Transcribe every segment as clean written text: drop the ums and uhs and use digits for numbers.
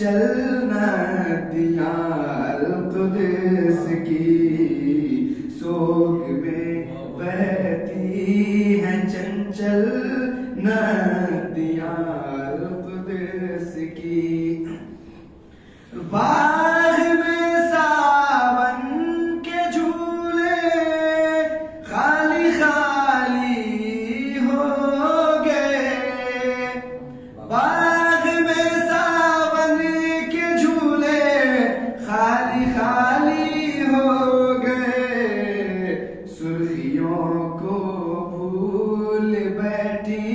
चंचल नदियाँ अल-कुद्स की सोग में बहती हैं चंचल नदियाँ अल-कुद्स की। बाग में सावन के झूले खाली खाली हो गए। बाग में सावन के झूले खाली खाली हो गए। सुर्खियों को भूल बैठी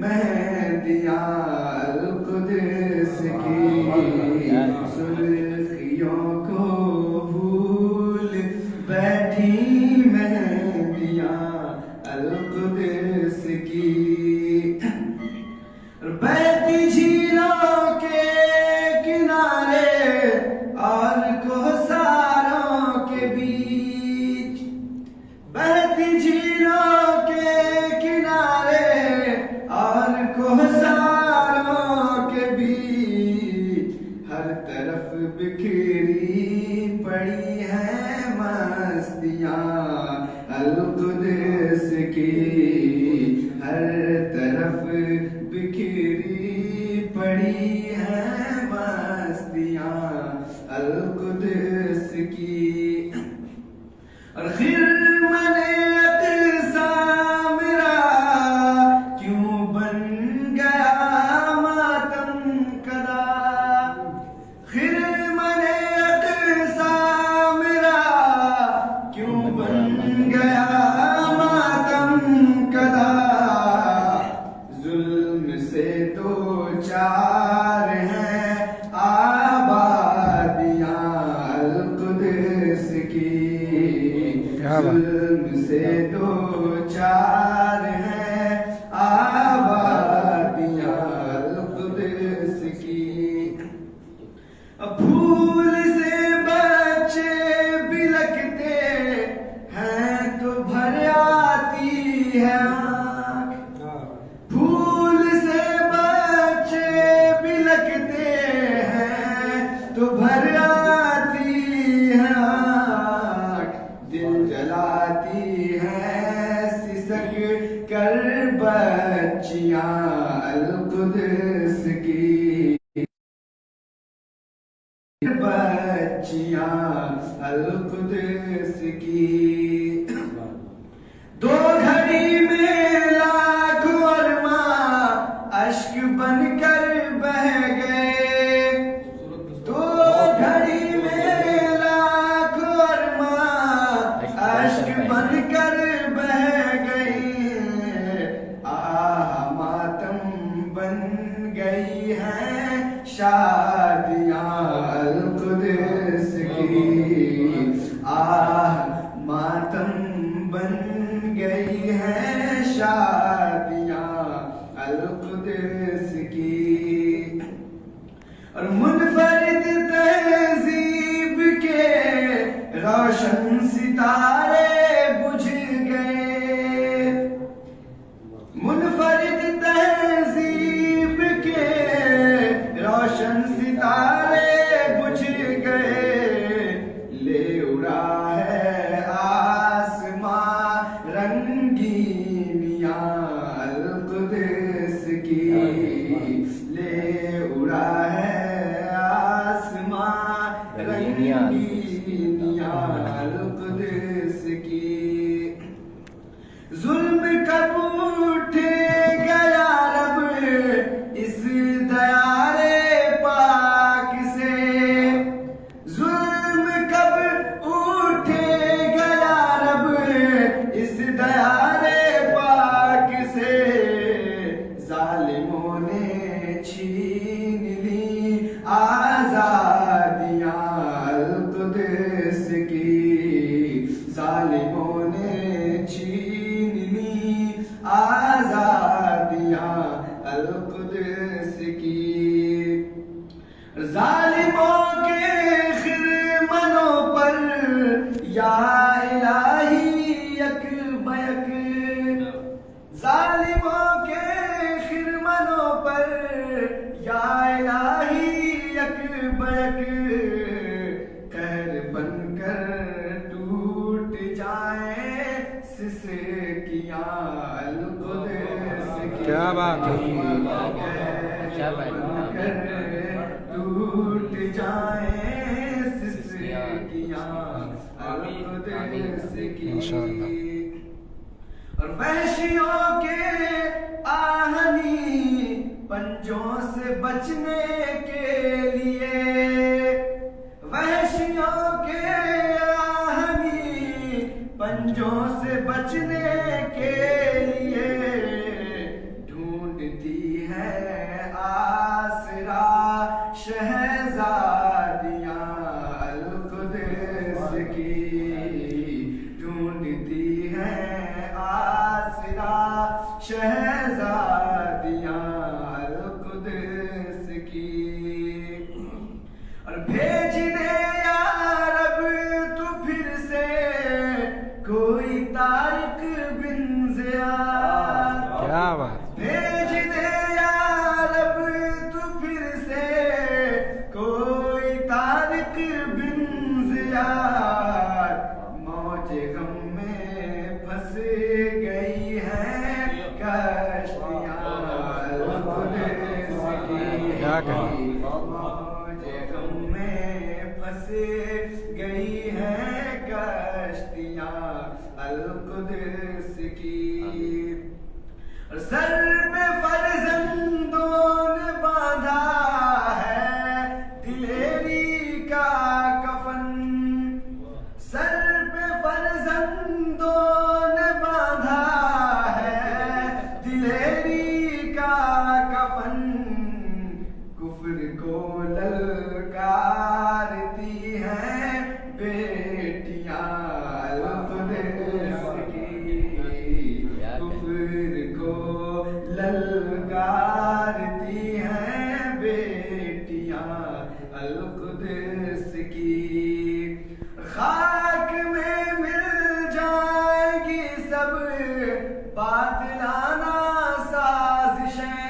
मेहंदियाँ अल-कुद्स की। सुर्खियों को भूल बैठी मेहंदियाँ अल-कुद्स की। बहती झीलों के किनारे और कोहसारों के बीच, बहती झीलों के किनारे और कोहसारों के बीच हर तरफ बिखरी पड़ी हैं मस्तियाँ अल-कुद्स की। हर तरफ बिखरी पड़ी हैं मस्तियाँ अल-कुद्स की। और खिरमने अक़सा मेरा क्यों बन गया मातम कदा। खिरमने अक़सा मेरा क्यों बन गया मातम कदा। जुल्म से दो चार हैं आबादियाँ अल-कुद्स की। जुल्म से दो चार हैं आबादियाँ अल-कुद्स की। फूल से बच्चे बिलखते हैं तो भर आती है आँख। फूल से बच्चे बिलखते हैं तो भर आती है आँख। दिल जलाती है सिसक कर बच्चियाँ अल-कुद्स की। बच्चियाँ अल-कुद्स की। दो घड़ी में लाखों अरमां अश्क बनकर बह गए। दो घड़ी में लाखों अरमां अश्क बनकर बह गई। आह मातम बन गई हैं शादियाँ अल-कुद्स की। आह मातम बन गई हैं शादियाँ अल-कुद्स की। और मुनफरिद तहज़ीब के रोशन सितारे बुझ गए। मुनफरिद तहज़ीब के रोशन सितारे बुझ गए। ले उड़ा है आसमां रंगीनियाँ अल-कुद्स की। ले उड़ा है आसमां रंगीनियाँ अल-कुद्स की। जुल्म कब उठेगा या रब इस दयारे पाक से। जुल्म कब उठेगा या रब इस दयारे पाक से। जालिमों ने छीन ली आज़ादियाँ अल-कुद्स की। जालिमों ने छीन ली आज़ादियाँ अल-कुद्स की। जालिमों के खिरमनों पर या इलाही यक बयक। जालिमों के खिरमनों पर या इलाही यक तक कहर बनकर टूट जाए सिसकियां अल-कुद्स की। क्या बात है। कहर बनकर टूट जाए सिसकियां अल-कुद्स की। इंशाअल्लाह। और वहशियों के आहनी पंजों से बचने के लिए, वहशियों के आहनी पंजों से बचने के लिए ढूंढती है आसरा शहजादियां अल-कुद्स की। ढूंढती है आसरा शहजादियां अल-कुद्स की। और भेजने या रब तू फिर से कोई तारिक बिन ज़ियाद। क्या बात। भेजने या रब तू फिर से कोई तारिक बिन ज़ियाद। मौजे गम में फंस गई है कश्तियां अल-कुद्स की। क्या कहना। मौजे गम में फंस गई है कश्तियां अल-कुद्स की। और सर पे फर्जंदों ने बांधा है दिलेरी का कफन। सर पे फर्जंदों ने बांधा है दिलेरी का कफन। कुफ्र को ललकारती हैं बेटियां अल-कुद्स की। कुफ्र को ललकारती हैं बेटियां अल-कुद्स की। खाक में मिल जाएगी सब बातिलाना साजिशें।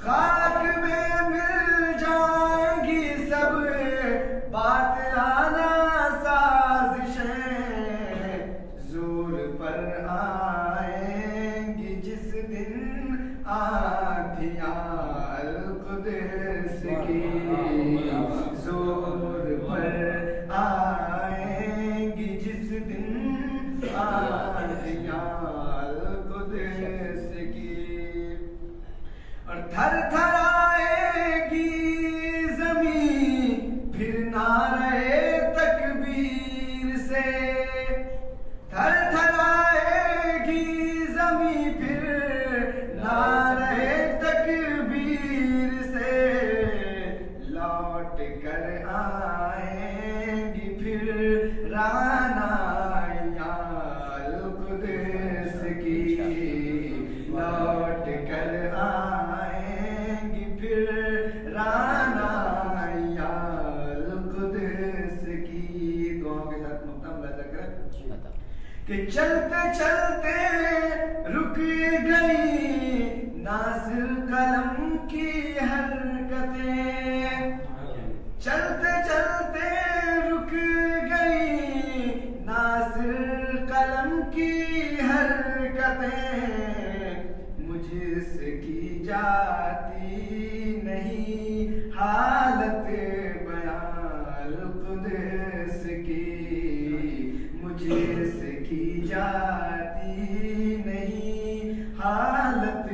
खाक में मिल जाएगी सब बातिलाना साजिशें। जोर पर आएंगी जिस दिन आंधियां अल-कुद्स की। जोर पर आएंगी जिस दिन आंधियां अल-कुद्स की। और थर थर आएगी ज़मीं फिर ना रहे तकबीर से। थर थर आएगी ज़मीं फिर ना रहे तकबीर से। लौट कर आएंगी फिर रानाइयां अल-कुद्स की। लौट कर आएंगी फिर रानाइयां अल-कुद्स की। दुआओं के साथ मुक्तम लगा कर कि चलते चलते रुक गई नासिर कलम की हरकतें। चलते चलते रुक गई नासिर कलम की हरकतें। मुझसे की जाती नहीं हालत बयां अल-कुद्स की। मुझसे की जाती नहीं हालत